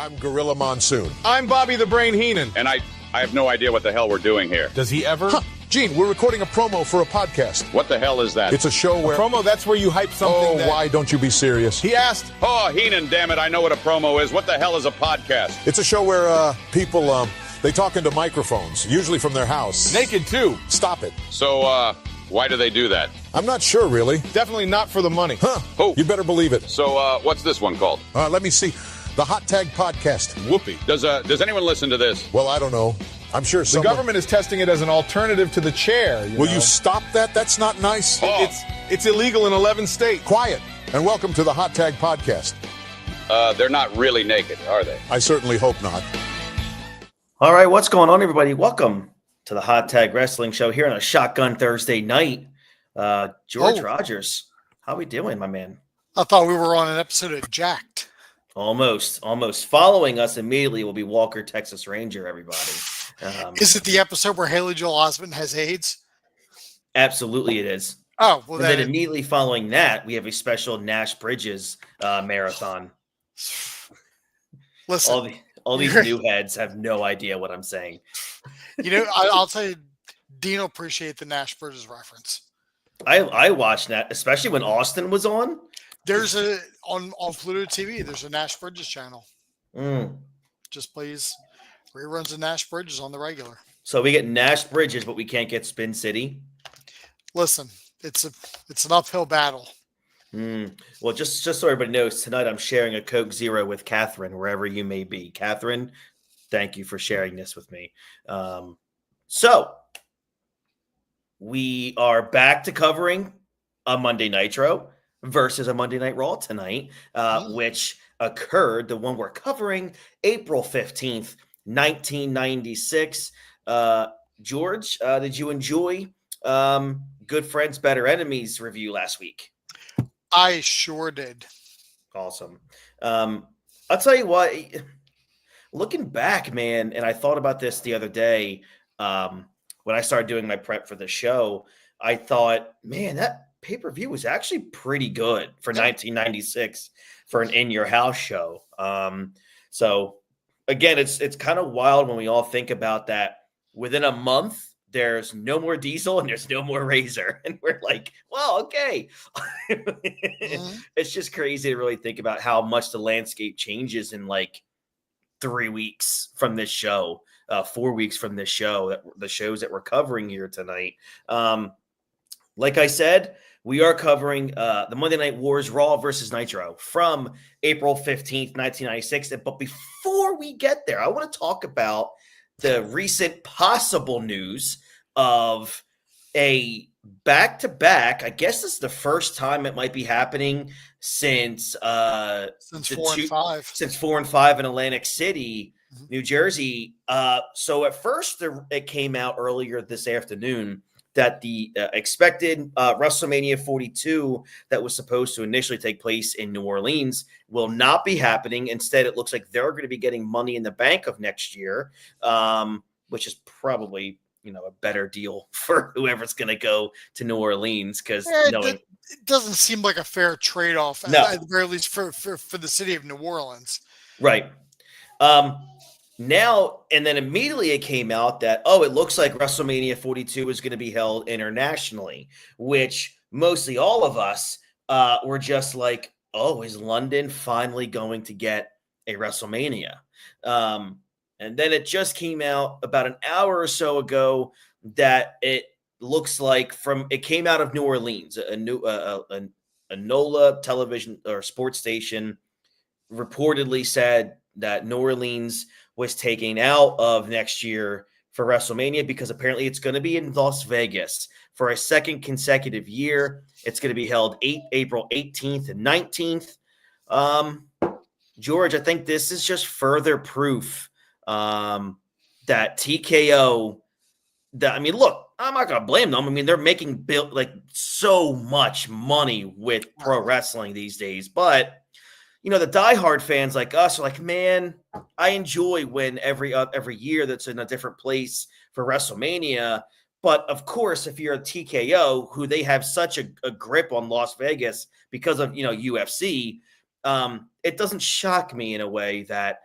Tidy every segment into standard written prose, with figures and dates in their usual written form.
I'm Gorilla Monsoon. I'm Bobby the Brain Heenan. And I have no idea what the hell we're doing here. Does he ever? Gene, we're recording a promo for a podcast. What the hell is that? It's a show where... Promo, that's where you hype something. Why don't you be serious? He asked. Oh, Heenan, damn it, I know what a promo is. What the hell is a podcast? It's a show where people, they talk into microphones, usually from their house. Naked, too. Stop it. So, why do they do that? I'm not sure, really. Definitely not for the money. Oh. You better believe it. So, what's this one called? Let me see. The Hot Tag Podcast. Whoopee. Does anyone listen to this? Well, I don't know. I'm sure The government is testing it as an alternative to the chair. Will you stop that? That's not nice. Oh. It's illegal in 11 states. Quiet. And welcome to the Hot Tag Podcast. They're not really naked, are they? I certainly hope not. All right, what's going on, everybody? Welcome to the Hot Tag Wrestling Show here on a Shotgun Thursday night. George Rogers, how we doing, my man? I thought we were on an episode of Jacked. Almost. Following us immediately will be Walker, Texas Ranger, everybody. Is it the episode where Haley Joel Osment has AIDS? Absolutely it is. Oh, well, and then immediately following that, we have a special Nash Bridges marathon. Listen. All these new heads have no idea what I'm saying. You know, I'll tell you, Dean will appreciate the Nash Bridges reference. I watched that, especially when Austin was on. There's on Pluto TV, there's a Nash Bridges channel. Just plays reruns of Nash Bridges on the regular. So we get Nash Bridges, but we can't get Spin City. Listen, it's an uphill battle. Well, just so everybody knows, tonight I'm sharing a Coke Zero with Catherine, wherever you may be. Catherine, thank you for sharing this with me. So we are back to covering a Monday Nitro versus a Monday Night Raw tonight, which occurred, the one we're covering, April 15th, 1996. George, did you enjoy Good Friends, Better Enemies review last week? I sure did. Awesome. I'll tell you what, looking back, man, and I thought about this the other day when I started doing my prep for the show, I thought, man, that pay-per-view was actually pretty good for 1996 for an in-your-house show. So, again, it's kind of wild when we all think about that. Within a month, there's no more Diesel and there's no more Razor. And we're like, well, okay. It's just crazy to really think about how much the landscape changes in like 3 weeks from this show, 4 weeks from this show, the shows that we're covering here tonight. Like I said, we are covering the Monday Night Wars Raw versus Nitro from April 15th, 1996. But before we get there, I want to talk about the recent possible news of a back-to-back. I guess this is the first time it might be happening since 4 and 5. Since 4 and 5 in Atlantic City, New Jersey. So at first it came out earlier this afternoon that the expected WrestleMania 42 that was supposed to initially take place in New Orleans will not be happening. Instead, it looks like they're going to be getting Money in the Bank of next year, which is probably, a better deal for whoever's going to go to New Orleans. Because it doesn't seem like a fair trade-off, No. at the very least for the city of New Orleans. Right. Now, and then immediately it came out that, it looks like WrestleMania 42 is going to be held internationally, which mostly all of us were just like, is London finally going to get a WrestleMania? And then it just came out about an hour or so ago that it looks like it came out of New Orleans, a NOLA television or sports station reportedly said that New Orleans was taken out of next year for WrestleMania because apparently it's going to be in Las Vegas for a second consecutive year. It's going to be held April 18th and 19th. George, I think this is just further proof that TKO look, I'm not going to blame them. I mean, they're making so much money with pro wrestling these days, but the diehard fans like us are like, man, I enjoy when every year that's in a different place for WrestleMania. But of course, if you're a TKO, who they have such a grip on Las Vegas because of UFC, it doesn't shock me in a way that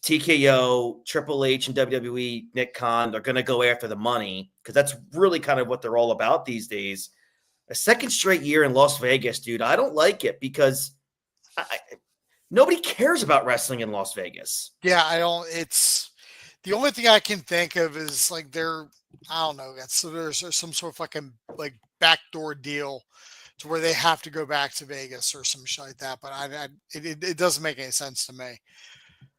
TKO, Triple H, and WWE, Nick Khan, they're going to go after the money because that's really kind of what they're all about these days. A second straight year in Las Vegas, dude, I don't like it because nobody cares about wrestling in Las Vegas. Yeah, I don't. It's the only thing I can think of is like I don't know. So there's some sort of fucking like backdoor deal to where they have to go back to Vegas or some shit like that. But it doesn't make any sense to me.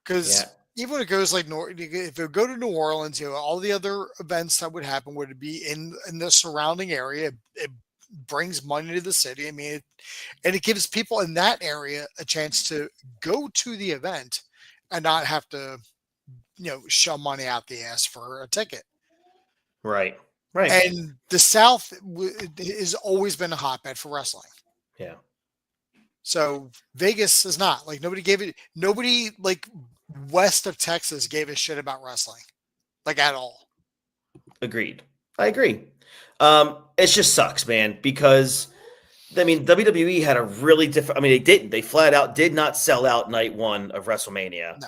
Because even when it goes like if it go to New Orleans, all the other events that would happen would be in the surrounding area. It brings money to the city. I mean, it gives people in that area a chance to go to the event and not have to, shell money out the ass for a ticket. Right. And the South has always been a hotbed for wrestling. Yeah. So Vegas is not like nobody like west of Texas gave a shit about wrestling, like at all. Agreed. I agree. It just sucks, man, because WWE had a really different. They flat out did not sell out night one of WrestleMania. No.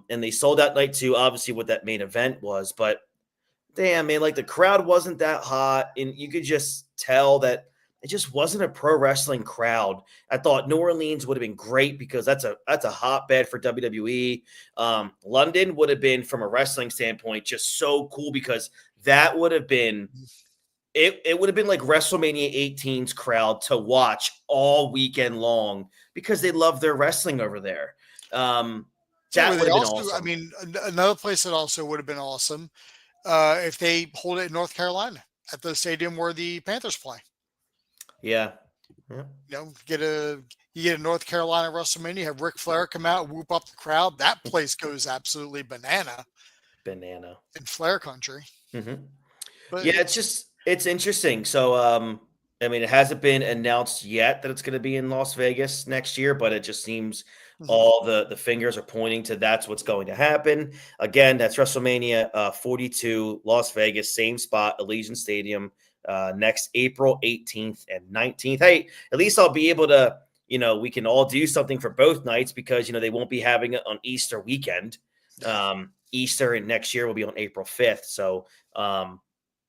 And they sold out night two, obviously what that main event was, but damn, man, like the crowd wasn't that hot, and you could just tell that it just wasn't a pro wrestling crowd. I thought New Orleans would have been great because that's a hotbed for WWE. London would have been, from a wrestling standpoint, just so cool because that would have been it would have been like WrestleMania 18's crowd to watch all weekend long because they love their wrestling over there. That would have been awesome. Another place that also would have been awesome if they hold it in North Carolina at the stadium where the Panthers play. Yeah. You get a North Carolina WrestleMania, have Ric Flair come out, whoop up the crowd. That place goes absolutely banana in Flair country. Mm-hmm. But yeah, it's interesting. So, it hasn't been announced yet that it's going to be in Las Vegas next year, but it just seems all the fingers are pointing to that's what's going to happen. Again, that's WrestleMania 42, Las Vegas, same spot, Allegiant Stadium. Next April 18th and 19th. Hey, at least I'll be able to, we can all do something for both nights because, they won't be having it on Easter weekend. Easter and next year will be on April 5th. So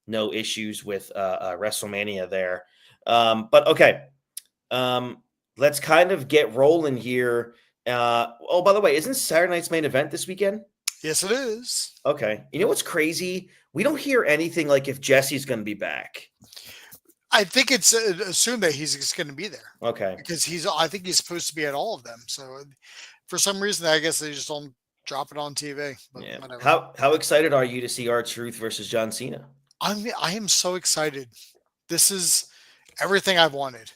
no issues with WrestleMania there. But okay, let's kind of get rolling here. By the way, isn't Saturday night's main event this weekend? Yes, it is. Okay. You know what's crazy? We don't hear anything like if Jesse's going to be back. I think it's assumed that he's just going to be there. Okay. Because I think he's supposed to be at all of them. So for some reason, I guess they just don't drop it on TV. But yeah. Whatever. How excited are you to see R-Truth versus John Cena? I am so excited. This is everything I've wanted.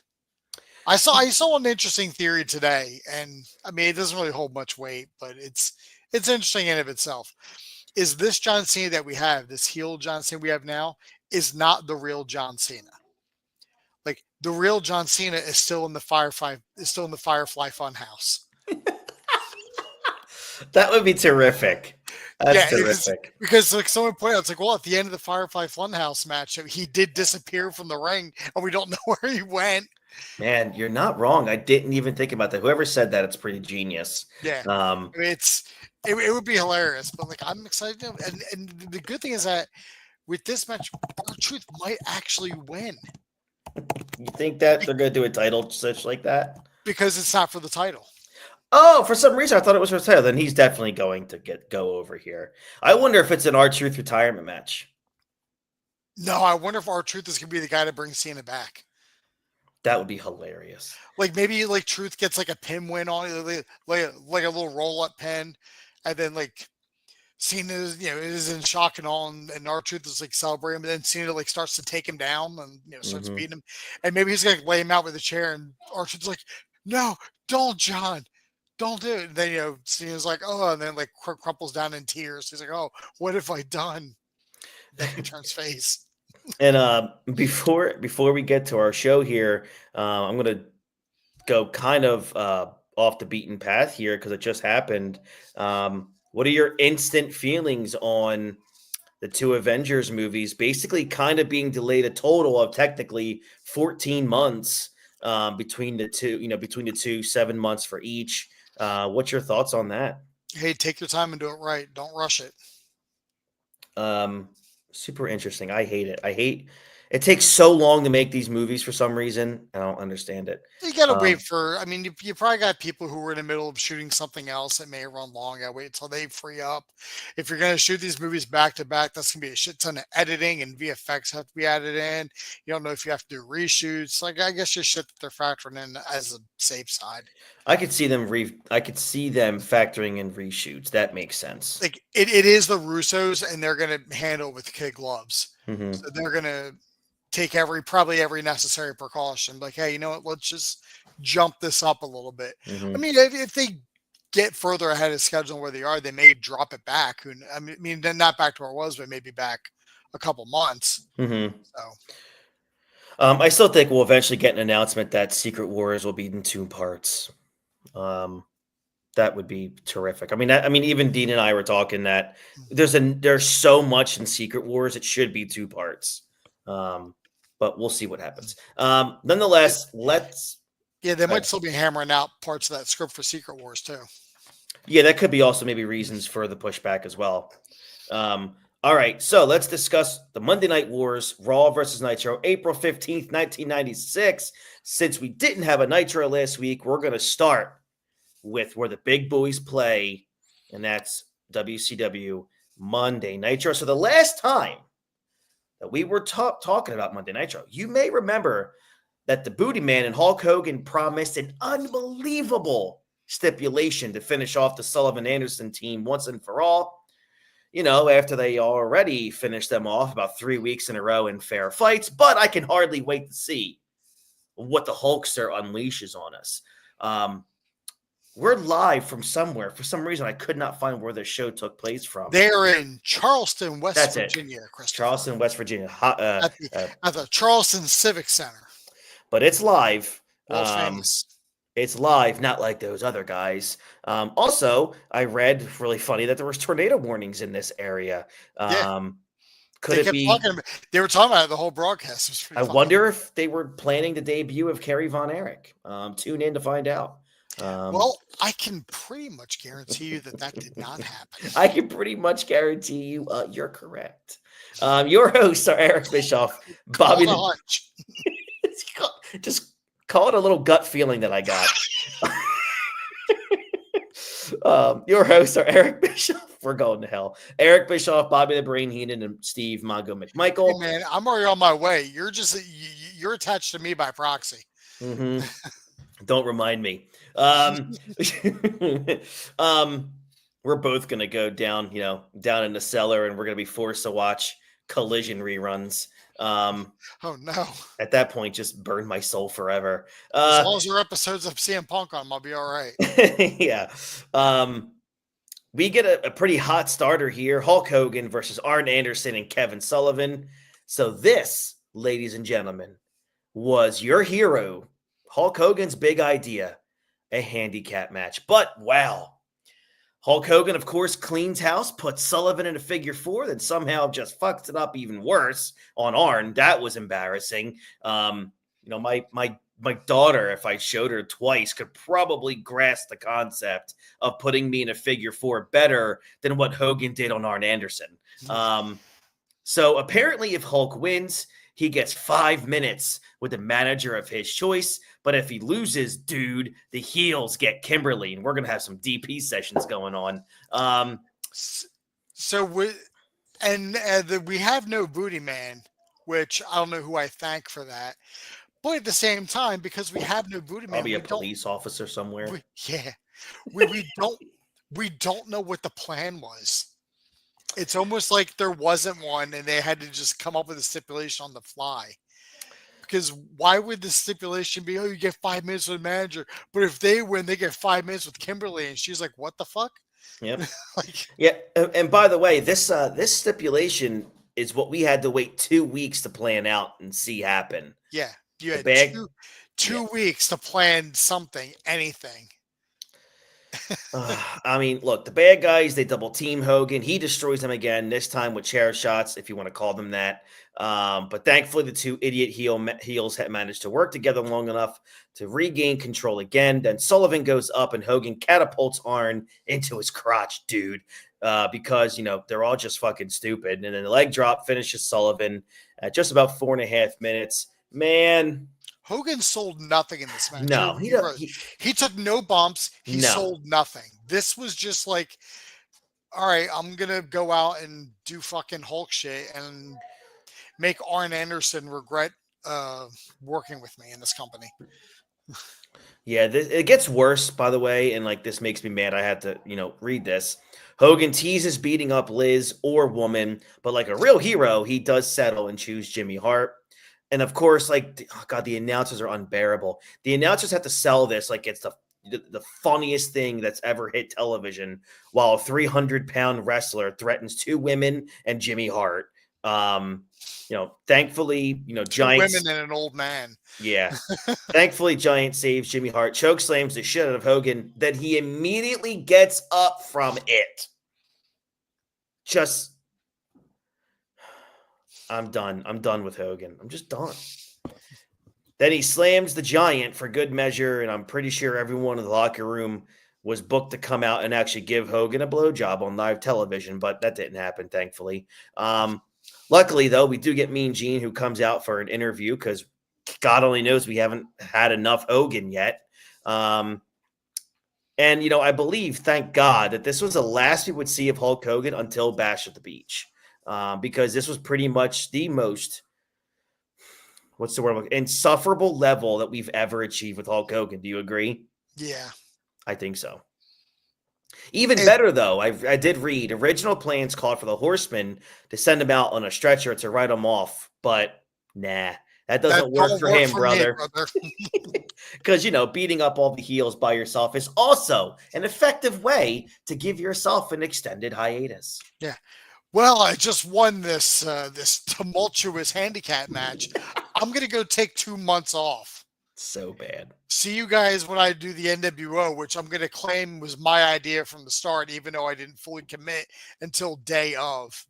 I saw an interesting theory today, and it doesn't really hold much weight, but it's interesting in of itself. Is this John Cena that we have, this heel John Cena we have now, is not the real John Cena. Like the real John Cena is still in the Firefly Funhouse. That would be terrific. That's terrific. Because like someone pointed out, it's like, well, at the end of the Firefly Funhouse match, he did disappear from the ring, and we don't know where he went. Man, you're not wrong. I didn't even think about that. Whoever said that, it's pretty genius. Yeah. It would be hilarious, but like I'm excited. And the good thing is that with this match, R-Truth might actually win. You think that they're going to do a title such like that? Because it's not for the title. Oh, for some reason I thought it was for the title. Then he's definitely going to go over here. I wonder if it's an R-Truth retirement match. No, I wonder if R-Truth is going to be the guy to bring Cena back. That would be hilarious. Like maybe like Truth gets like a pin win on it, like a little roll up pin, and then like Cena is in shock and all, and R-Truth is like celebrating, but then Cena like starts to take him down and starts beating him, and maybe he's gonna lay him out with a chair, and R-Truth's like, "No, don't, John, don't do it." And then Cena's like, "Oh," and then like crumples down in tears. He's like, "Oh, what have I done?" Then he turns face. And before we get to our show here, I'm going to go kind of off the beaten path here because it just happened. What are your instant feelings on the two Avengers movies basically kind of being delayed a total of technically 14 months between the two, between the two, 7 months for each? What's your thoughts on that? Hey, take your time and do it right. Don't rush it. Super interesting. I hate it. It takes so long to make these movies for some reason. I don't understand it. You got to wait Um, for, I mean, you probably got people who are in the middle of shooting something else that may run long. I wait until they free up. If you're going to shoot these movies back to back, that's going to be a shit ton of editing and VFX have to be added in. You don't know if you have to do reshoots. Like, I guess just shit that they're factoring in as a safe side. I could see them factoring in reshoots. That makes sense. Like, it is the Russos, and they're going to handle it with kid gloves. Hmm. So they're going to take probably every necessary precaution. Like, hey, you know what? Let's just jump this up a little bit. Hmm. I mean, if they get further ahead of schedule where they are, they may drop it back. I mean, not back to where it was, but maybe back a couple months. Hmm. So I still think we'll eventually get an announcement that Secret Wars will be in 2 parts. That would be terrific. I mean, even Dean and I were talking that there's so much in Secret Wars. It should be 2 parts. But we'll see what happens. Nonetheless, they might still be hammering out parts of that script for Secret Wars too. Yeah, that could be also maybe reasons for the pushback as well. All right, so let's discuss the Monday Night Wars, Raw versus Nitro, April 15th, 1996. Since we didn't have a Nitro last week, we're going to start with where the big boys play, and that's WCW Monday Nitro. So the last time that we were talking about Monday Nitro, you may remember that the Booty Man and Hulk Hogan promised an unbelievable stipulation to finish off the Sullivan Anderson team once and for all. You know, after they already finished them off about 3 weeks in a row in fair fights, but I can hardly wait to see what the Hulkster unleashes on us. We're live from somewhere. For some reason, I could not find where the show took place from. They're in Charleston, West That's Virginia, Christopher. Charleston, West Virginia. At the Charleston Civic Center. But it's live. World famous. It's live, not like those other guys. Also, I read really funny that there was tornado warnings in this area. Could it be? They were talking about it the whole broadcast. I wonder if they were planning the debut of Kerry Von Erich. Tune in to find out. Well, I can pretty much guarantee you that did not happen. I can pretty much guarantee you you're correct. Your hosts are Eric Bischoff, Bobby. Just call it a little gut feeling that I got. Your hosts are Eric Bischoff. We're going to hell. Eric Bischoff, Bobby the Brain Heenan, and Steve Mongo McMichael. Hey man, I'm already on my way. You're attached to me by proxy. Mm-hmm. Don't remind me. We're both gonna go down in the cellar, and we're gonna be forced to watch Collision reruns. Oh no! At that point, just burn my soul forever. As long as there are episodes of CM Punk on, I'll be all right. Yeah. We get a pretty hot starter here: Hulk Hogan versus Arn Anderson and Kevin Sullivan. So this, ladies and gentlemen, was your hero, Hulk Hogan's big idea, a handicap match. But wow. Hulk Hogan, of course, cleans house, puts Sullivan in a figure 4, then somehow just fucks it up even worse on Arn. That was embarrassing. My daughter, if I showed her twice, could probably grasp the concept of putting me in a figure 4 better than what Hogan did on Arn Anderson. So apparently if Hulk wins, he gets 5 minutes with the manager of his choice. But if he loses, dude, the heels get Kimberly, and we're going to have some DP sessions going on. We have no Booty Man, which I don't know who I thank for that. But at the same time, because we have no Booty Man, probably a police officer somewhere. We don't know what the plan was. It's almost like there wasn't one, and they had to just come up with a stipulation on the fly. Because why would the stipulation be, you get 5 minutes with the manager, but if they win, they get 5 minutes with Kimberly, and she's like, what the fuck? Yep. Yeah. And by the way, this stipulation is what we had to wait 2 weeks to plan out and see happen. Yeah. You had two weeks to plan something, anything. I mean, look, the bad guys, they double team Hogan. He destroys them again, this time with chair shots, if you want to call them that. But thankfully, the two idiot heels had managed to work together long enough to regain control again. Then Sullivan goes up and Hogan catapults Arn into his crotch, dude, because, they're all just fucking stupid. And then the leg drop finishes Sullivan at just about 4.5 minutes. Man, Hogan sold nothing in this match. no, He took no bumps. He No. sold nothing. This was just like, all right, I'm going to go out and do fucking Hulk shit and make Arn Anderson regret working with me in this company. Yeah, it gets worse, by the way, and this makes me mad. I had to, read this. Hogan teases beating up Liz or Woman, but like a real hero, he does settle and choose Jimmy Hart. And of course, the announcers are unbearable. The announcers have to sell this like it's the funniest thing that's ever hit television, while a 300-pound wrestler threatens two women and Jimmy Hart. Thankfully, Giants. Two women and an old man. Yeah. Thankfully, Giant saves Jimmy Hart, choke slams the shit out of Hogan, then he immediately gets up from it. I'm done. I'm done with Hogan. I'm just done. Then he slams the Giant for good measure, and I'm pretty sure everyone in the locker room was booked to come out and actually give Hogan a blowjob on live television, but that didn't happen, thankfully. Luckily, though, we do get Mean Gene, who comes out for an interview because God only knows we haven't had enough Hogan yet. And, I believe, thank God, that this was the last we would see of Hulk Hogan until Bash at the Beach. Because this was pretty much the most, what's the word, insufferable level that we've ever achieved with Hulk Hogan. Do you agree? Yeah. I think so. Even better, though, I did read original plans called for the Horsemen to send him out on a stretcher to write him off, but nah, that doesn't work for him, brother. Because, beating up all the heels by yourself is also an effective way to give yourself an extended hiatus. Yeah. Well, I just won this this tumultuous handicap match. I'm going to go take 2 months off. So bad. See you guys when I do the NWO, which I'm going to claim was my idea from the start, even though I didn't fully commit until day of.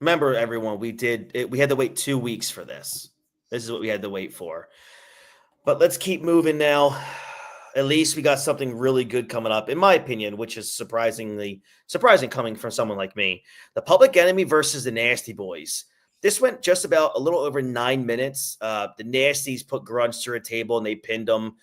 Remember, everyone, we had to wait 2 weeks for this. This is what we had to wait for. But let's keep moving now. At least we got something really good coming up, in my opinion, which is surprising coming from someone like me. The Public Enemy versus the Nasty Boys. This went just about a little over 9 minutes. The Nasties put Grunge through a table and they pinned them.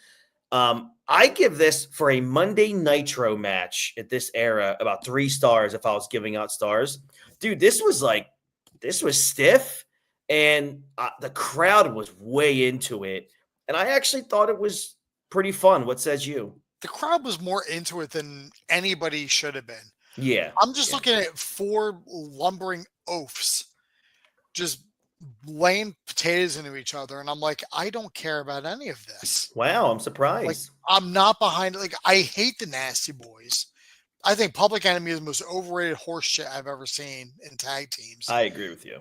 I give this, for a Monday Nitro match at this era, about 3 stars if I was giving out stars. Dude, this was stiff, and the crowd was way into it. And I actually thought it was pretty fun. What says you? The crowd was more into it than anybody should have been. Yeah. I'm just looking at 4 lumbering oafs just laying potatoes into each other, and I'm like, I don't care about any of this. Wow, I'm surprised. I'm not behind it. I hate the Nasty Boys. I think Public Enemy is the most overrated horse shit I've ever seen in tag teams. I agree with you.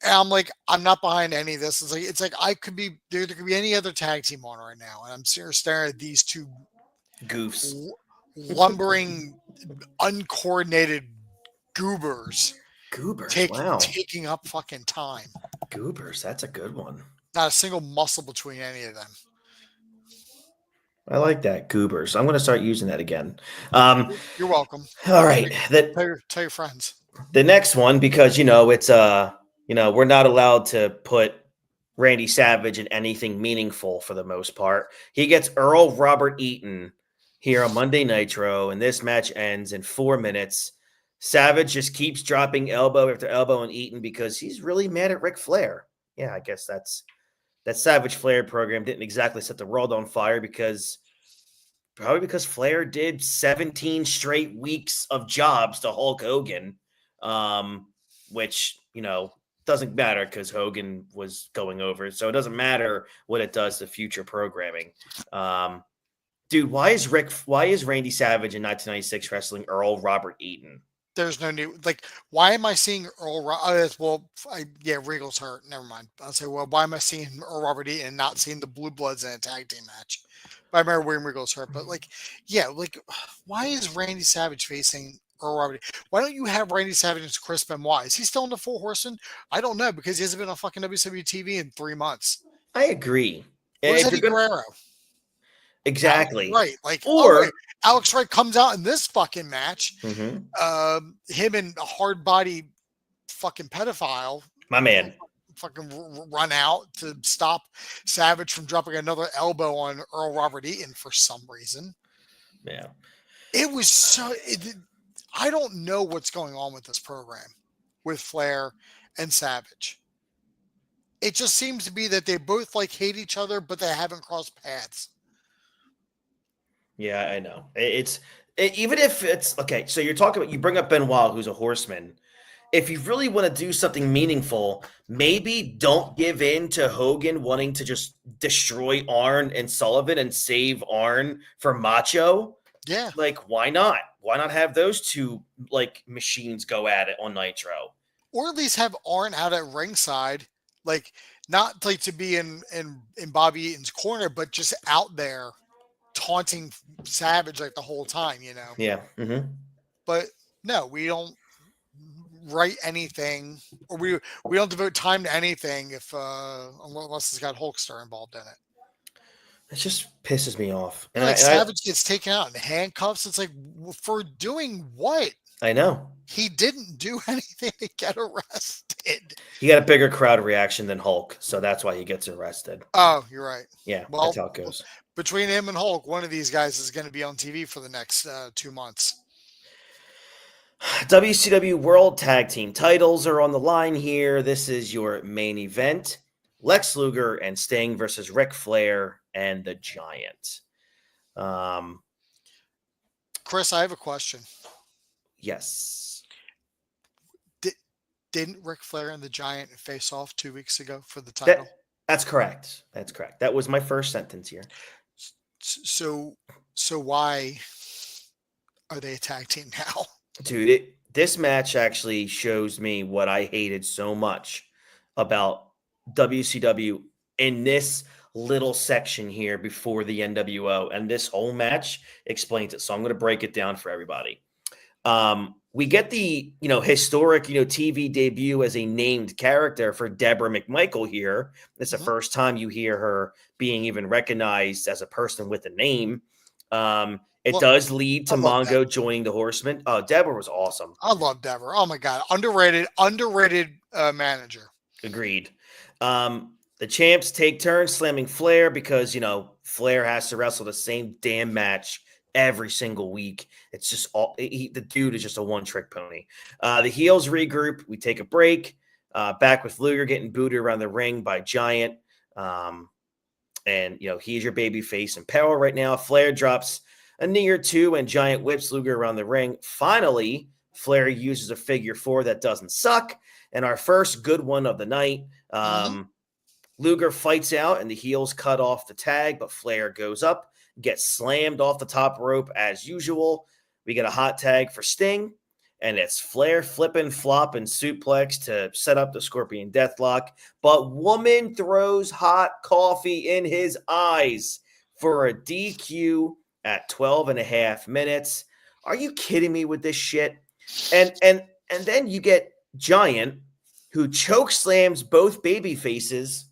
And I'm like, I'm not behind any of this. It's like I could be there could be any other tag team on right now, and I'm staring at these 2 goofs, lumbering, uncoordinated goobers. Taking up fucking time. Goobers, that's a good one. Not a single muscle between any of them. I like that, goobers. I'm going to start using that again. You're welcome. All right, tell your friends. The next one, because it's we're not allowed to put Randy Savage in anything meaningful for the most part. He gets Earl Robert Eaton here on Monday Nitro, and this match ends in 4 minutes. Savage just keeps dropping elbow after elbow on Eaton because he's really mad at Ric Flair. Yeah, I guess that Savage Flair program didn't exactly set the world on fire because Flair did 17 straight weeks of jobs to Hulk Hogan, which, doesn't matter because Hogan was going over. So it doesn't matter what it does to future programming. Dude, why is Randy Savage in 1996 wrestling Earl Robert Eaton? There's no new, why am I seeing Earl? Regal's hurt. Never mind. I'll say, well, why am I seeing Earl Robert Eaton and not seeing the Blue Bloods in a tag team match? I remember William Regal's hurt, but like, yeah, like, why is Randy Savage facing Earl Robert? Why don't you have Randy Savage as Chris Benoit? Is he still in the Four Horsemen? I don't know because he hasn't been on fucking WCW TV in 3 months. I agree. Where's If Eddie you're gonna Guerrero? exactly Right. Like, or Alex Wright comes out in this fucking match. Mhm. Him and a hard body fucking pedophile, my man. fucking run out to stop Savage from dropping another elbow on Earl Robert Eaton for some reason. Yeah. It was so. I don't know what's going on with this program with Flair and Savage. It just seems to be that they both like hate each other, but they haven't crossed paths. Yeah, I know. Even if it's okay. So you're talking about you bring up Benoit, who's a horseman. If you really want to do something meaningful, maybe don't give in to Hogan wanting to just destroy Arn and Sullivan and save Arn for Macho. Yeah. Like, why not? Why not have those two like machines go at it on Nitro? Or at least have Arn out at ringside, like not like to be in Bobby Eaton's corner, but just out there taunting Savage like the whole time, you know. Yeah. Mm-hmm. But no, we don't write anything, or we don't devote time to anything if unless it's got Hulkster involved in it. It just pisses me off. And like Savage gets taken out in handcuffs. It's like, for doing what? I know. He didn't do anything to get arrested. He got a bigger crowd reaction than Hulk, so that's why he gets arrested. Oh, you're right. Yeah, well, that's how it goes. Between him and Hulk, one of these guys is going to be on TV for the next 2 months. WCW World Tag Team titles are on the line here. This is your main event. Lex Luger and Sting versus Ric Flair and the Giant. Chris, I have a question. Yes. Didn't Ric Flair and the Giant face off 2 weeks ago for the title? That's correct. That's correct. That was my first sentence here. So why are they a tag team now? Dude, this match actually shows me what I hated so much about WCW in this little section here before the NWO, and this whole match explains it. So I'm going to break it down for everybody. We get the historic TV debut as a named character for Deborah McMichael here. It's the first time you hear her being even recognized as a person with a name. It does lead to Mongo joining the Horsemen. Oh, Deborah was awesome. I love Deborah. Oh my god, underrated manager. Agreed. The champs take turns slamming Flair because Flair has to wrestle the same damn match every single week. It's just the dude is just a one-trick pony. The heels regroup. We take a break. Back with Luger getting booted around the ring by Giant. And he's your baby face in power right now. Flair drops a knee or two, and Giant whips Luger around the ring. Finally, Flair uses a figure four that doesn't suck. And our first good one of the night. Luger fights out, and the heels cut off the tag, but Flair goes up, gets slammed off the top rope as usual. We get a hot tag for Sting, and it's Flair flipping, flopping suplex to set up the Scorpion Deathlock. But woman throws hot coffee in his eyes for a DQ at 12 and a half minutes. Are you kidding me with this shit? And then you get Giant, who choke slams both baby faces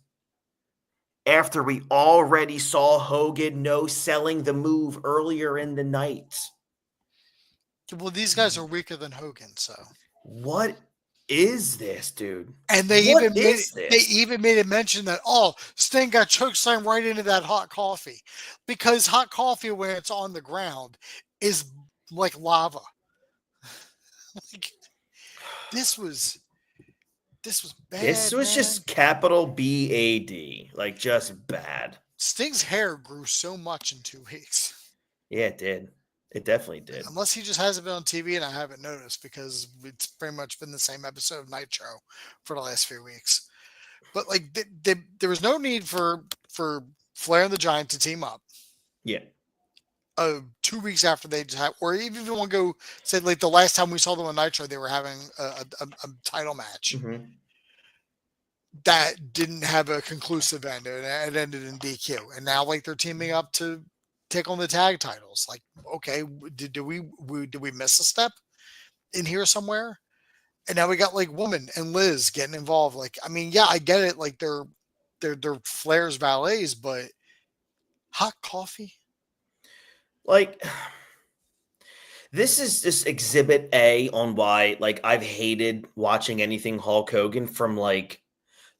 after we already saw Hogan no-selling the move earlier in the night. Well, these guys are weaker than Hogan, so. What is this, dude? And they even made a mention that, Sting got chokeslammed right into that hot coffee. Because hot coffee, when it's on the ground, is like lava. This was bad. This was just capital BAD. Like, just bad. Sting's hair grew so much in 2 weeks. Yeah, it did. It definitely did. Unless he just hasn't been on TV and I haven't noticed, because it's pretty much been the same episode of Nitro for the last few weeks. But like, there was no need for Flair and the Giant to team up. Yeah. 2 weeks after they just had, or even if you want to go say like the last time we saw them on Nitro, they were having a title match that didn't have a conclusive end. It ended in DQ, and now like they're teaming up to take on the tag titles. Like, okay, did we miss a step in here somewhere? And now we got like Woman and Liz getting involved. Like, I mean, yeah, I get it. Like they're Flair's valets, but hot coffee. Like, this is just exhibit A on why, like, I've hated watching anything Hulk Hogan from like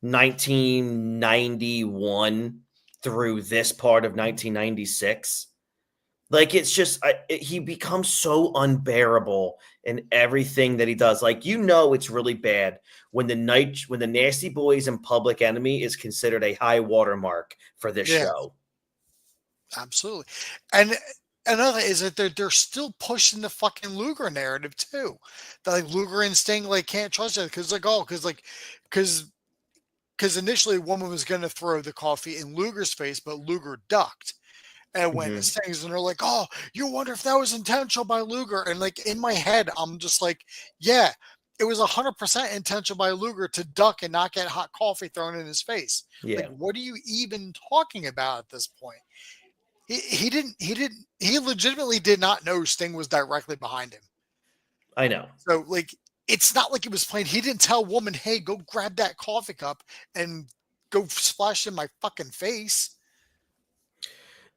1991 through this part of 1996. Like, it's just he becomes so unbearable in everything that he does. Like, it's really bad when the Nasty Boys and Public Enemy is considered a high watermark for this show. Absolutely. And another is that they're still pushing the fucking Luger narrative too. That like Luger and Sting like can't trust it because initially Woman was going to throw the coffee in Luger's face, but Luger ducked. And when it stings, and they're like, "Oh, you wonder if that was intentional by Luger?" And like in my head, I'm just like, "Yeah, it was 100% intentional by Luger to duck and not get hot coffee thrown in his face." Yeah. Like, what are you even talking about at this point? He legitimately did not know Sting was directly behind him. I know. So like, it's not like it was planned. He didn't tell Woman, "Hey, go grab that coffee cup and go splash in my fucking face."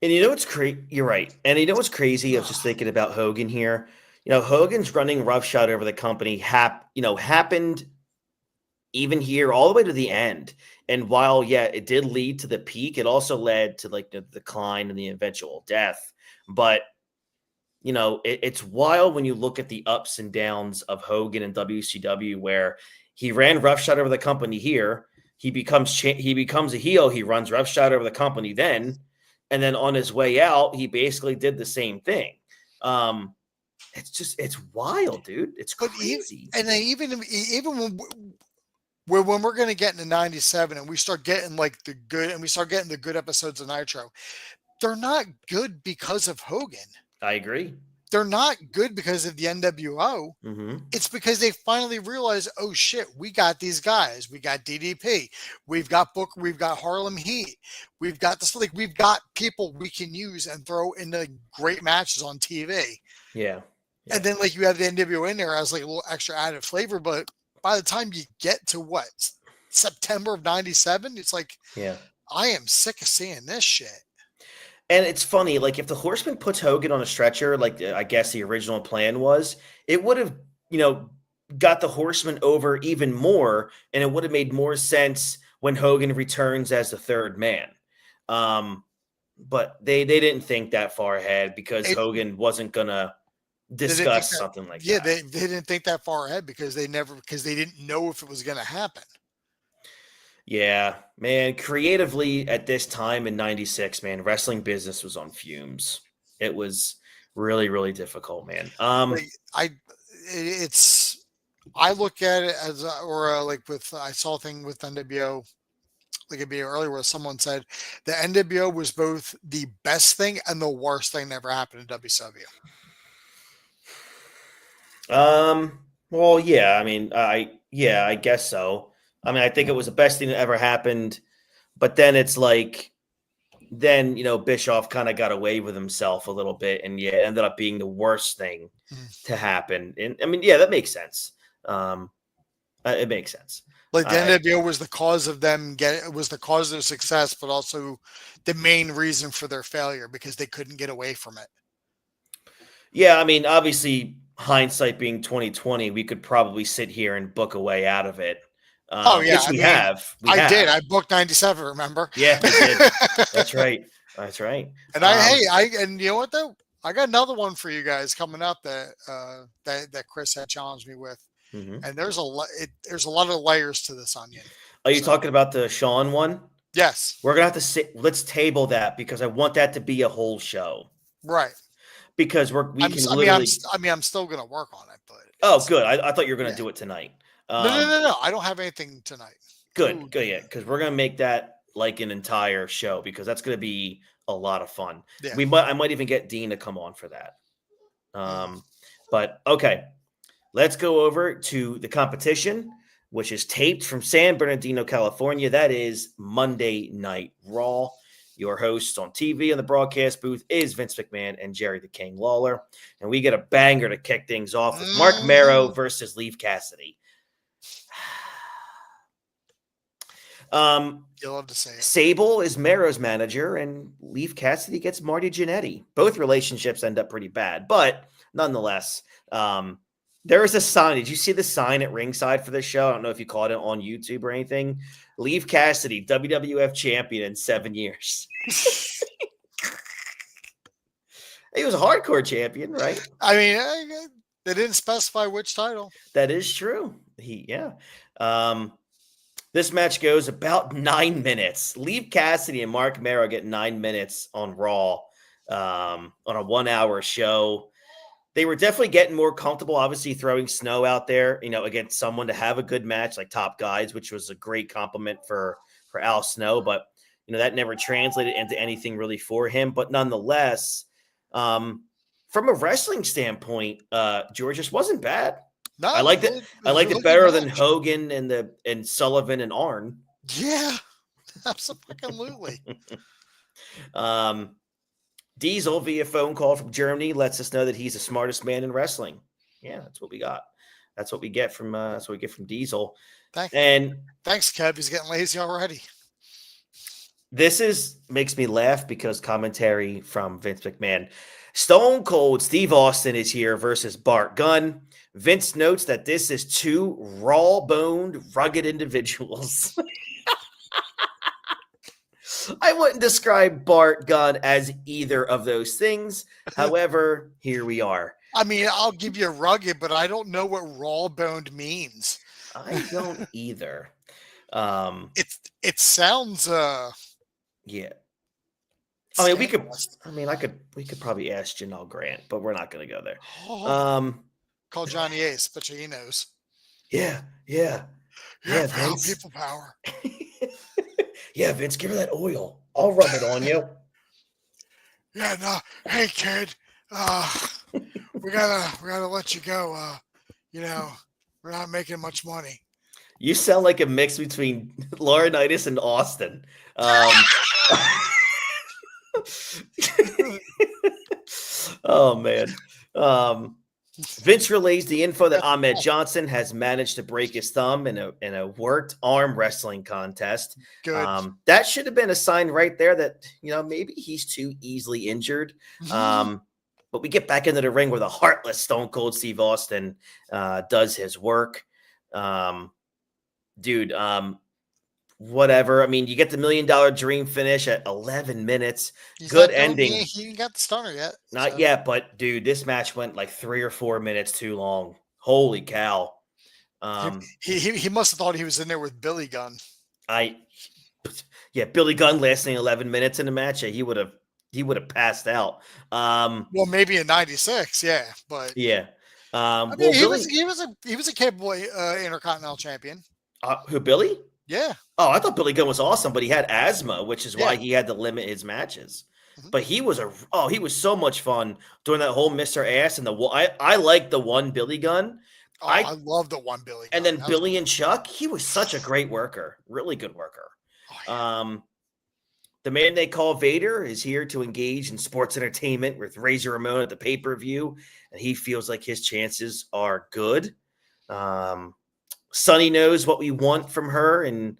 And what's crazy? You're right. And what's crazy? I was just thinking about Hogan here. Hogan's running roughshod over the company happened even here all the way to the end. And while, it did lead to the peak, it also led to like the decline and the eventual death. But, it's wild when you look at the ups and downs of Hogan and WCW, where he ran roughshod over the company here. He becomes a heel. He runs roughshod over the company then. And then on his way out, he basically did the same thing. It's wild, dude. It's crazy. And then even when we're going to get into 97 and we start getting like the good episodes of Nitro, they're not good because of Hogan. I agree. They're not good because of the NWO. Mm-hmm. It's because they finally realized, oh shit, we got these guys. We got DDP. We've got Booker. We've got Harlem Heat. We've got this. Like, we've got people we can use and throw into great matches on TV. Yeah. And then like you have the NWO in there as like a little extra added flavor. But by the time you get to September of 97, it's like, I am sick of seeing this shit. And it's funny, like if the Horseman puts Hogan on a stretcher, like I guess the original plan was, it would have, got the Horseman over even more, and it would have made more sense when Hogan returns as the third man. But they didn't think that far ahead because Hogan wasn't gonna discuss something like that. Yeah, they didn't think that far ahead because they didn't know if it was gonna happen. Yeah, man, creatively at this time in 96, man, wrestling business was on fumes. It was really, really difficult, man. I look at it as, I saw a thing with NWO, like a video earlier where someone said the NWO was both the best thing and the worst thing that ever happened in WCW. Well, yeah, I mean, I guess so. I mean, I think it was the best thing that ever happened, but then it's like, Bischoff kind of got away with himself a little bit, and it ended up being the worst thing to happen. And I mean, that makes sense. It makes sense. Like the NWO was the cause of the cause of their success, but also the main reason for their failure because they couldn't get away from it. Yeah, I mean, obviously, hindsight being 2020, we could probably sit here and book a way out of it. Which we have. I did. I booked 97. Remember? Yeah, we did. That's right. And and you know what though? I got another one for you guys coming up that Chris had challenged me with, and there's a lot of layers to this onion. Are you talking about the Sean one? Yes. We're gonna have to let's table that because I want that to be a whole show. Right. Because I'm still gonna work on it, but good. I thought you were gonna do it tonight. No. I don't have anything tonight. Good. Yeah, because we're gonna make that like an entire show because that's gonna be a lot of fun. Yeah. I might even get Dean to come on for that. But okay, let's go over to the competition, which is taped from San Bernardino, California. That is Monday Night Raw. Your hosts on TV and the broadcast booth is Vince McMahon and Jerry the King Lawler. And we get a banger to kick things off with Mark Mero versus Leaf Cassidy. You'll love to say it. Sable is Mero's manager, and Leaf Cassidy gets Marty Jannetty. Both relationships end up pretty bad, but nonetheless, there is a sign. Did you see the sign at ringside for this show? I don't know if you caught it on YouTube or anything. Leaf Cassidy, WWF champion in 7 years. He was a hardcore champion, right? I mean, they didn't specify which title. That is true. This match goes about 9 minutes. Leaf Cassidy and Mark Mero get 9 minutes on Raw on a 1 hour show. They were definitely getting more comfortable, obviously throwing Snow out there, against someone to have a good match like Top Guys, which was a great compliment for Al Snow. But, that never translated into anything really for him. But nonetheless, from a wrestling standpoint, George, just wasn't bad. No, I liked it. I liked it better than Hogan and Sullivan and Arn. Yeah, absolutely. Diesel via phone call from Germany lets us know that he's the smartest man in wrestling. Yeah, that's what we got. That's what we get from Diesel. Thanks, Kev. He's getting lazy already. This makes me laugh because commentary from Vince McMahon. Stone Cold Steve Austin is here versus Bart Gunn. Vince notes that this is two raw-boned, rugged individuals. I wouldn't describe Bart Gunn as either of those things. However, here we are. I mean, I'll give you rugged, but I don't know what raw-boned means. I don't either. It sounds yeah. I mean, we could probably ask Janelle Grant, but we're not going to go there. Call Johnny Ace, bet you he knows. Yeah, Vince. People power. Yeah, Vince, give her that oil. I'll rub it on you. Yeah, no. Hey, kid, we gotta let you go. We're not making much money. You sound like a mix between Laurinaitis and Austin. Oh man. Vince relays the info that Ahmed Johnson has managed to break his thumb in a worked arm wrestling contest. Good. That should have been a sign right there that maybe he's too easily injured. But we get back into the ring where the heartless Stone Cold Steve Austin does his work. Dude, whatever. I mean, you get the $1 Million Dream finish at 11 minutes. Good ending. He ain't got the stunner yet. Not yet, but dude, this match went like 3 or 4 minutes too long. Holy cow. He must have thought he was in there with Billy Gunn. Billy Gunn lasting 11 minutes in the match. Yeah, he would have passed out. Well, maybe in '96, yeah, but yeah. I mean, he was a capable Intercontinental Champion. Who, Billy? Yeah. Oh, I thought Billy Gunn was awesome, but he had asthma, which is why he had to limit his matches. Mm-hmm. But he was so much fun during that whole Mr. Ass and I like the one Billy Gunn. Oh, I love the one Billy Gunn. And then Billy and Chuck, he was such a great worker, really good worker. Oh, yeah. The man they call Vader is here to engage in sports entertainment with Razor Ramon at the pay-per-view, and he feels like his chances are good. Sonny knows what we want from her and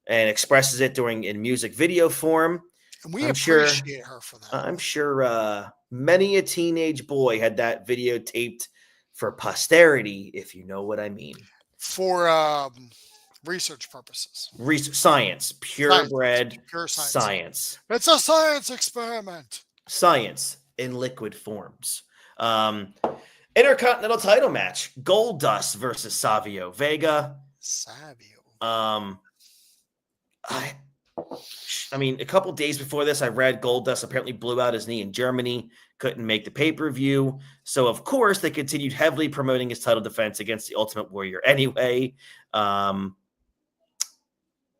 expresses it in music video form. And we appreciate her for that. I'm sure many a teenage boy had that video taped for posterity, if you know what I mean. For research purposes. Science. Purebred pure science. It's a science experiment. Science in liquid forms. Intercontinental title match. Goldust versus Savio Vega. I mean, a couple days before this, I read Goldust apparently blew out his knee in Germany, couldn't make the pay-per-view. So, of course, they continued heavily promoting his title defense against the Ultimate Warrior anyway.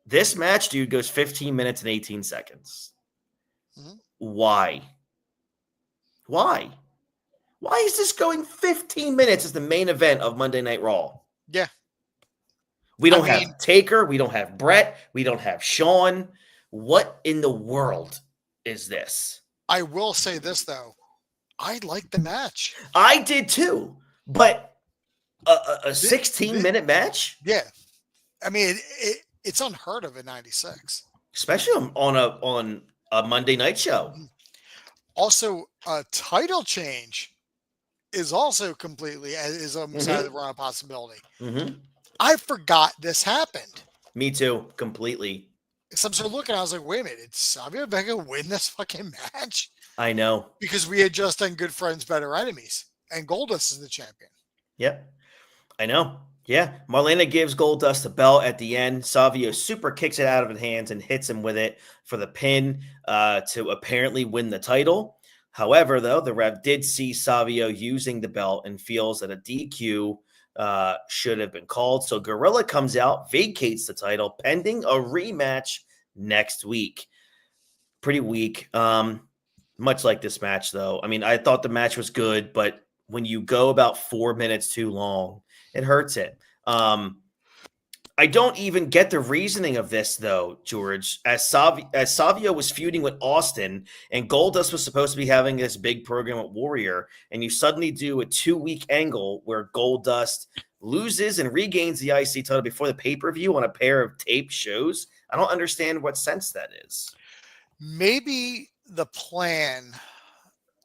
This match, dude, goes 15 minutes and 18 seconds. Mm-hmm. Why? Why is this going 15 minutes as the main event of Monday Night Raw? Yeah. We don't have Taker. We don't have Brett. We don't have Shawn. What in the world is this. I will say this though. I like the match. I did too, but a 16-minute match, Yeah. I mean, it's unheard of in 96. especially on a Monday night show. Also, a title change is also is almost out of the realm of possibility. Mm-hmm. I forgot this happened. Me too, completely. So I'm sort of looking, I was like, wait a minute, did Savio Vega win this fucking match? I know. Because we had just done Good Friends, Better Enemies, and Goldust is the champion. Yep. I know. Yeah. Marlena gives Goldust the belt at the end. Savio super kicks it out of his hands and hits him with it for the pin to apparently win the title. However, though, the ref did see Savio using the belt and feels that a DQ should have been called. So Gorilla comes out, vacates the title, pending a rematch next week. Pretty weak. Much like this match, though. I mean, I thought the match was good, but when you go about 4 minutes too long, it hurts it. I don't even get the reasoning of this, though, George. As Savio was feuding with Austin, and Goldust was supposed to be having this big program with Warrior, and you suddenly do a 2-week angle where Goldust loses and regains the IC title before the pay-per-view on a pair of taped shows. I don't understand what sense that is. Maybe the plan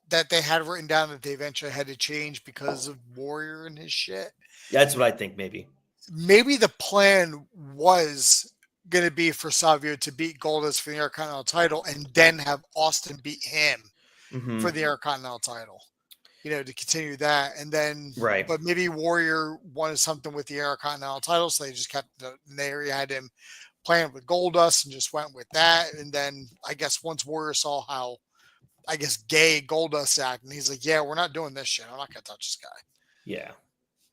that they had written down that they eventually had to change because of Warrior and his shit. That's what I think, maybe. Maybe the plan was going to be for Savio to beat Goldust for the Intercontinental title and then have Austin beat him for the Intercontinental title. You know, to continue that. And then, right. But maybe Warrior wanted something with the Intercontinental title, so they just kept there. You had him playing with Goldust and just went with that. And then I guess once Warrior saw how, I guess, gay Goldust act, and he's like, yeah, we're not doing this shit. I'm not going to touch this guy. Yeah.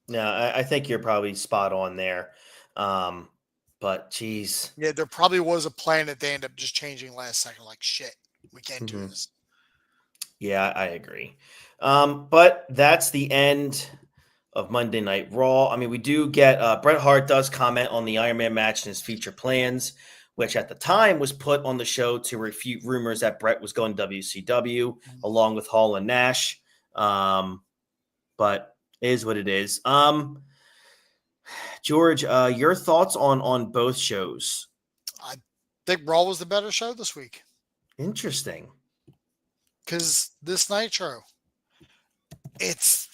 No, I think you're probably spot on there. But geez. Yeah, there probably was a plan that they ended up just changing last second. Like, shit, we can't do this. Yeah, I agree. But that's the end of Monday Night Raw. I mean, we do get Bret Hart does comment on the Iron Man match and his future plans, which at the time was put on the show to refute rumors that Bret was going to WCW along with Hall and Nash. But it is what it is. George, your thoughts on both shows? I think Raw was the better show this week. Interesting. Because this Nitro, it's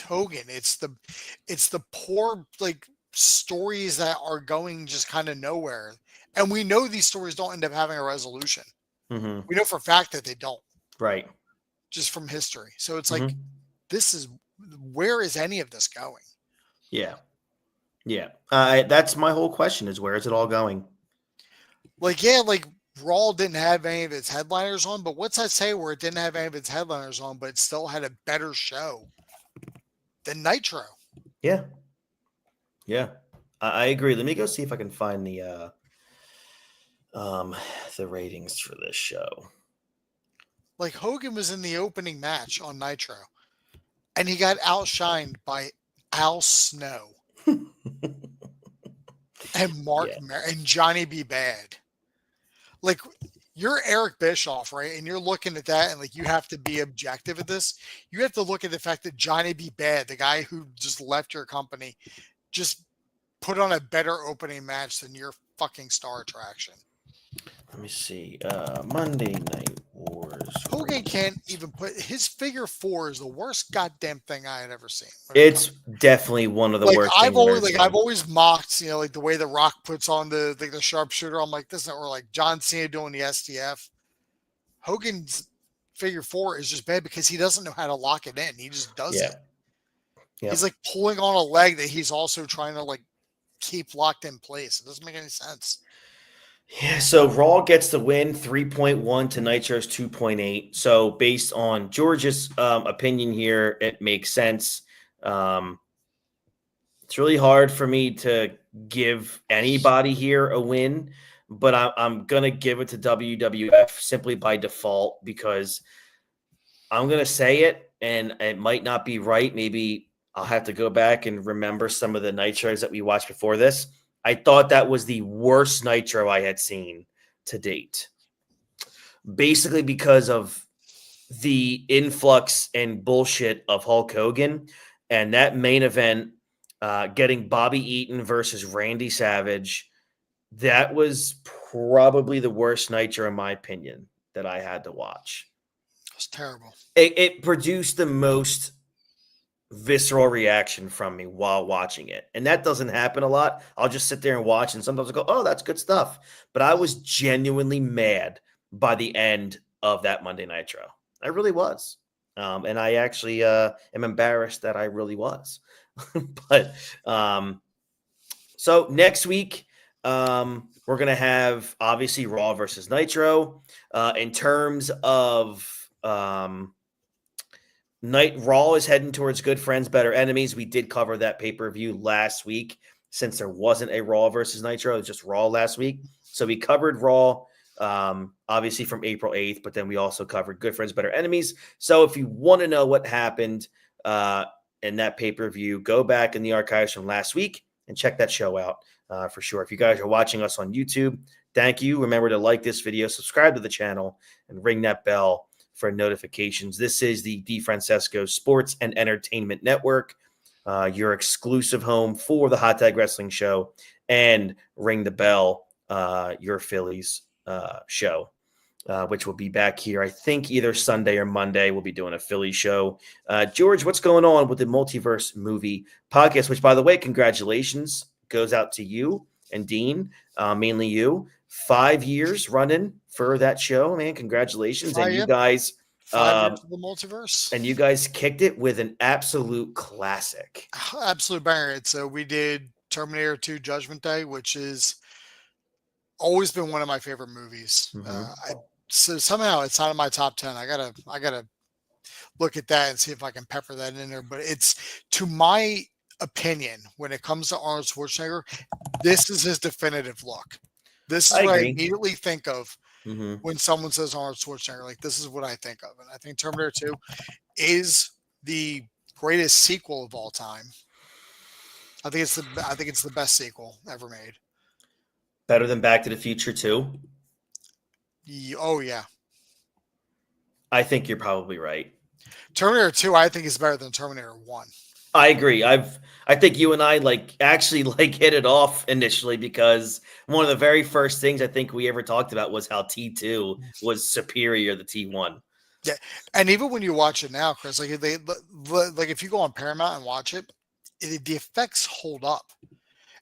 Hogan. It's the poor like stories that are going just kind of nowhere, and we know these stories don't end up having a resolution. We know for a fact that they don't. Right. Just from history. So it's like, where is any of this going? Yeah. Yeah. That's my whole question is, where is it all going? Like, yeah, like Raw didn't have any of its headliners on, but what's that say where it didn't have any of its headliners on, but it still had a better show than Nitro? Yeah. Yeah. I agree. Let me go see if I can find the ratings for this show. Like, Hogan was in the opening match on Nitro, and he got outshined by Al Snow and Mark and Johnny B. Bad. Like, you're Eric Bischoff, right? And you're looking at that, and like, you have to be objective at this. You have to look at the fact that Johnny B. Bad, the guy who just left your company, just put on a better opening match than your fucking star attraction. Let me see. Monday Night Wars. Hogan can't even put his figure 4 is the worst goddamn thing I had ever seen. It's definitely one of the worst. I've always mocked, you know, like the way The Rock puts on the sharpshooter. I'm like, this, or like John Cena doing the STF. Hogan's figure 4 is just bad because he doesn't know how to lock it in. He just does it. Yep. He's like pulling on a leg that he's also trying to like keep locked in place. It doesn't make any sense. Yeah, so Raw gets the win, 3.1 to Nitro's 2.8. So based on George's opinion here, it makes sense. It's really hard for me to give anybody here a win, but I'm going to give it to WWF simply by default because I'm going to say it, and it might not be right. Maybe I'll have to go back and remember some of the Nitros that we watched before this. I thought that was the worst Nitro I had seen to date. basically because of the influx and bullshit of Hulk Hogan and that main event, getting Bobby Eaton versus Randy Savage. That was probably the worst Nitro, in my opinion, that I had to watch. It was terrible. It produced the most visceral reaction from me while watching it. And that doesn't happen a lot. I'll just sit there and watch, and sometimes I go, oh, that's good stuff. But I was genuinely mad by the end of that Monday Nitro. I really was. And I actually am embarrassed that I really was. But so next week, we're going to have obviously Raw versus Nitro. In terms of Raw is heading towards good friends, better enemies. We did cover that pay-per-view last week since there wasn't a Raw versus Nitro. It was just Raw last week. So we covered Raw, obviously from April 8th, but then we also covered good friends, better enemies. So if you want to know what happened in that pay-per-view, go back in the archives from last week and check that show out for sure. If you guys are watching us on YouTube, thank you. Remember to like this video, subscribe to the channel, and ring that bell for notifications. This is the DeFrancesco Sports and Entertainment Network, your exclusive home for the Hot Tag Wrestling Show and Ring the Bell, your Phillies show, which will be back here, I think either Sunday or Monday. We'll be doing a Philly show. George, what's going on with the Multiverse Movie Podcast, which, by the way, congratulations goes out to you and Dean, mainly you. 5 years running for that show, man. Congratulations. And you guys 5 years of the multiverse. And you guys kicked it with an absolute classic. Absolute banger. So we did Terminator 2 Judgment Day, which is always been one of my favorite movies. Mm-hmm. So somehow it's not in my top 10. I gotta look at that and see if I can pepper that in there. But it's, to my opinion, when it comes to Arnold Schwarzenegger, this is his definitive look. This is what I immediately think of when someone says Arnold Schwarzenegger. Like, this is what I think of. And I think Terminator 2 is the greatest sequel of all time. I think it's the best sequel ever made. Better than Back to the Future 2? Oh, yeah. I think you're probably right. Terminator 2, I think, is better than Terminator 1. I agree. I think you and I actually hit it off initially, because one of the very first things I think we ever talked about was how T2 was superior to T1. Yeah, and even when you watch it now, Chris, like if you go on Paramount and watch it, the effects hold up.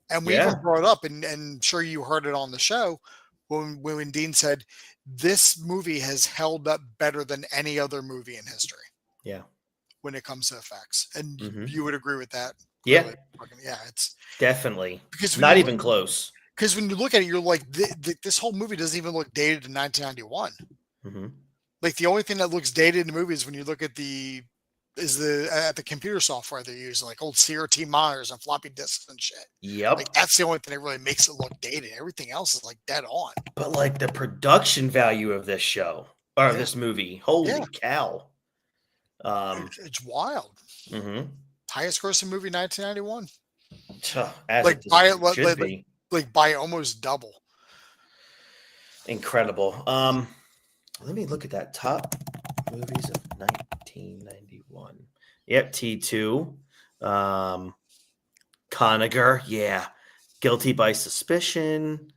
And we even brought it up, and sure you heard it on the show when Dean said this movie has held up better than any other movie in history. Yeah. When it comes to effects. And you would agree with that. Yeah. Really. Yeah, it's definitely because not even close. Because when you look at it, you're like, this whole movie doesn't even look dated in 1991. Like, the only thing that looks dated in the movie is when you look at the computer software they're using, like old CRT monitors and floppy disks and shit. Yep. Like, that's the only thing that really makes it look dated. Everything else is like dead on. But like the production value of this show or this movie, holy cow. It's wild. Highest grossing movie 1991. Like by almost double. Incredible. Let me look at that. Top movies of 1991. Yep, T2. Conager, yeah. Guilty by Suspicion.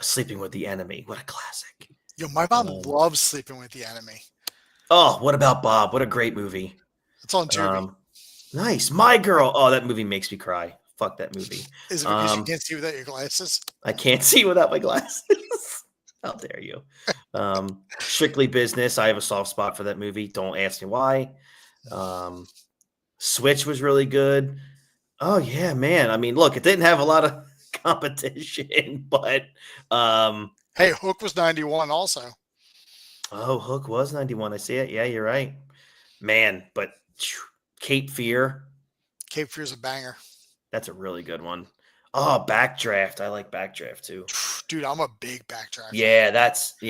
Sleeping with the Enemy. What a classic. Yo, my mom loves Sleeping with the Enemy. Oh, what about Bob? What a great movie. It's on Tubi. Nice. My Girl. Oh, that movie makes me cry. Fuck that movie. Is it because you can't see without your glasses? I can't see without my glasses. How dare you? Strictly Business. I have a soft spot for that movie. Don't ask me why. Switch was really good. Oh, yeah, man. I mean, look, it didn't have a lot of competition, but hey, Hook was 91 also. Oh, Hook was 91. I see it. Yeah, you're right. Man, but Cape Fear. Cape Fear's a banger. That's a really good one. Oh, Backdraft. I like Backdraft too. Dude, I'm a big Backdraft. Yeah,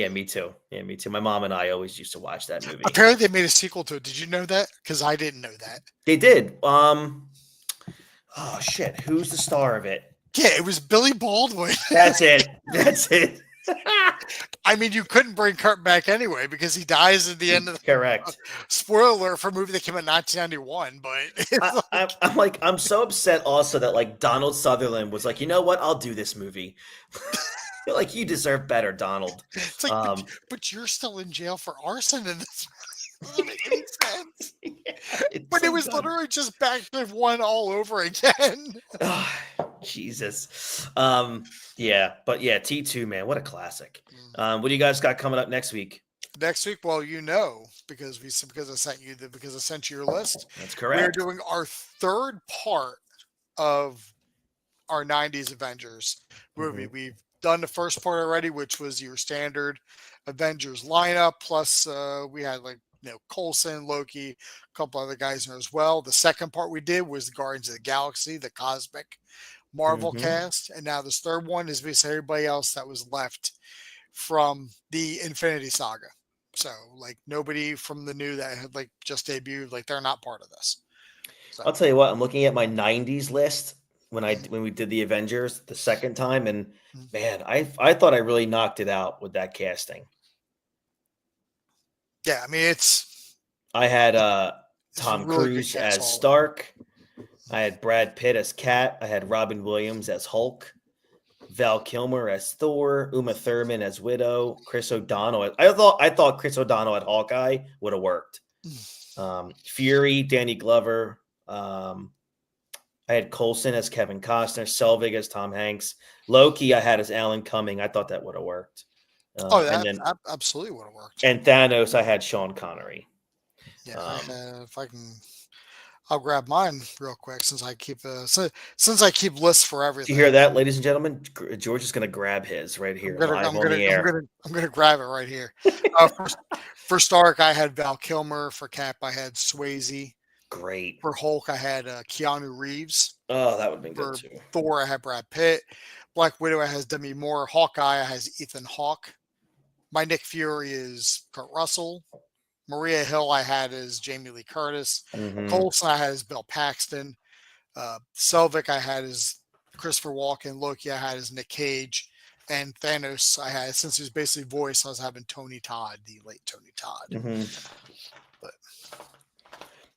me too. Yeah, me too. My mom and I always used to watch that movie. Apparently they made a sequel to it. Did you know that? Because I didn't know that. They did. Oh shit. Who's the star of it? Yeah, it was Billy Baldwin. That's it. I mean, you couldn't bring Kurt back anyway because he dies at the end of the Correct. spoiler for a movie that came out in 1991. But it's I'm so upset also that like Donald Sutherland was like, you know what, I'll do this movie. Like you deserve better, Donald. it's like, but you're still in jail for arson in this. Doesn't make any sense. It's But so it was good. literally just back to one all over again. Jesus. Yeah, but yeah, T2, man, what a classic. What do you guys got coming up next week? Next week, well, because I sent you your list. That's We're correct. doing our third part of our 90s Avengers movie. Mhm. We've done the first part already, which was your standard Avengers lineup. Plus, we had Coulson, Loki, a couple other guys in there as well. The second part we did was the Guardians of the Galaxy, the Cosmic Marvel Mhm. cast, and now this third one is basically everybody else that was left from the Infinity Saga. So, like, nobody from the new that had just debuted, they're not part of this. So, I'll tell you what, I'm looking at my 90s list when we did the Avengers the second time, and man, I thought I really knocked it out with that casting. yeah, I mean, I had it's Tom really good Cruise cast as all Stark. I had Brad Pitt as Cat. I had Robin Williams as Hulk. Val Kilmer as Thor. Uma Thurman as Widow. Chris O'Donnell. I thought Chris O'Donnell at Hawkeye would have worked. Fury, Danny Glover. I had Coulson as Kevin Costner. Selvig as Tom Hanks. Loki I had as Alan Cumming. I thought that would have worked. that absolutely would have worked. And Thanos I had Sean Connery. Yeah, if I can, I'll grab mine real quick since I keep lists for Do everything. you hear that, ladies and gentlemen? George is going to grab his right here live on the air. I'm gonna grab it right here. For Stark, I had Val Kilmer. For Cap, I had Swayze. Great. For Hulk, I had Keanu Reeves. Oh, that would have been good For too. Thor, I had Brad Pitt. Black Widow, I has Demi Moore. Hawkeye, I has Ethan Hawke. My Nick Fury is Kurt Russell. Maria Hill, I had as Jamie Lee Curtis. Mhm. Coulson, I had as Bill Paxton. Selvig, I had as Christopher Walken. Loki, I had as Nick Cage. And Thanos, I had, since he was basically voice, I was having Tony Todd, the late Tony Todd. Mhm. But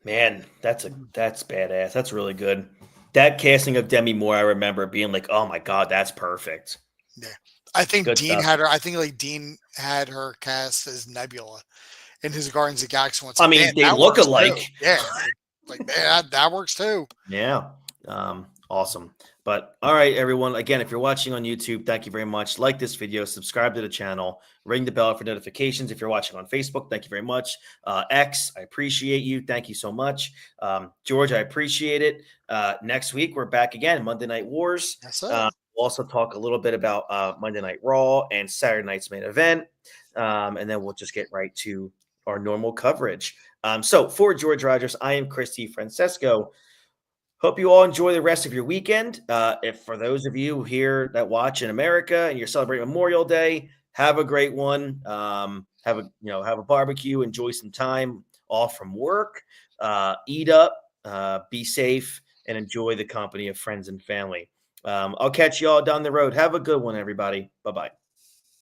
man, that's badass. That's really good. That casting of Demi Moore, I remember being like, "Oh my god, that's perfect." yeah, I think Good Dean stuff. had her. I think Dean had her cast as Nebula in his Guardians of the Galaxy one. I mean, man, they that look works alike. too. Yeah, man, that works too. Yeah. Awesome. But all right, everyone. Again, if you're watching on YouTube, thank you very much. Like this video, subscribe to the channel, ring the bell for notifications. If you're watching on Facebook, thank you very much. X, I appreciate you. Thank you so much. George, I appreciate it. Next week, we're back again, Monday Night Wars. Yes, sir. We'll also talk a little bit about Monday Night Raw and Saturday night's main event. And then we'll just get right to our normal coverage. So for George Rogers, I am Christy Francesco. Hope you all enjoy the rest of your weekend. If for those of you here that watch in America and you're celebrating Memorial Day, have a great one. Have a barbecue, enjoy some time off from work, eat up, be safe, and enjoy the company of friends and family. I'll catch you all down the road. Have a good one, everybody. Bye-bye.